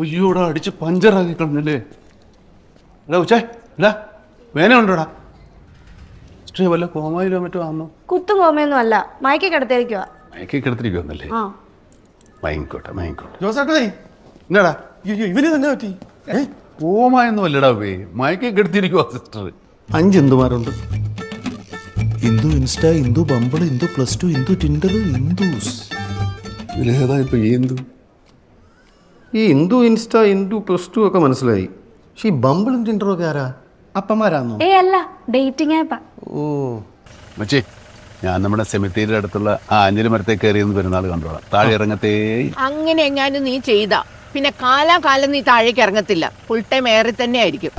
അയ്യോടാ അടിച്ച് പഞ്ചറാക്കി കളഞ്ഞല്ലേ. എടാ ഉച്ചേ അല്ല വേന ഉണ്ടോടാ? ഹിസ്റ്ററി വല്ല കോമായിലോ മറ്റോ ആണോ? കുത്തും കോമയൊന്നും അല്ല, മയക്കി കിടത്തിരിക്കുക. മയക്കി കിടത്തിരിക്കുവന്നല്ലേ? മയങ്കോട്ടെ മയങ്കോട്ടെ. ജോസേട്ടേ എന്നാടാ ഇവന് തന്നെ പറ്റി? കോമായൊന്നും അല്ലടാ വേ, മയക്കി കിടത്തിരിക്കുവാ സിസ്റ്റർ. 5 ഇന്ദുമാരുണ്ട്. Indu insta, Indu bumble, Indu +2, Indu Tinder, ഇന്ദുസ്. ഇതിലേതാ ഇപ്പൊ എന്തു? ഈ ഇന്ദു ഇൻസ്റ്റ, ഇന്ദു +2 ഒക്കെ മനസ്സിലായി. പക്ഷെ ഈ ബമ്പിളും ടിൻഡറും ഒക്കെ ആരാ? അപ്പന്മാരാന്നോ? അല്ല, ഡേറ്റിംഗ് ആപ്പാ. ഓ മച്ചേ, ഞാൻ നമ്മുടെ സെമിത്തേരിയുടെ അടുത്തുള്ള ആ ആഞ്ഞിലി മരത്തെ കയറിയെന്ന് പെരുന്നാൾ കണ്ടോളാം. താഴെ ഇറങ്ങത്തേ. അങ്ങനെ എങ്ങാനും നീ ചെയ്താ പിന്നെ കാലാകാലം നീ താഴേക്ക് ഇറങ്ങത്തില്ല. ഫുൾ ടൈം ഏറി തന്നെ ആയിരിക്കും.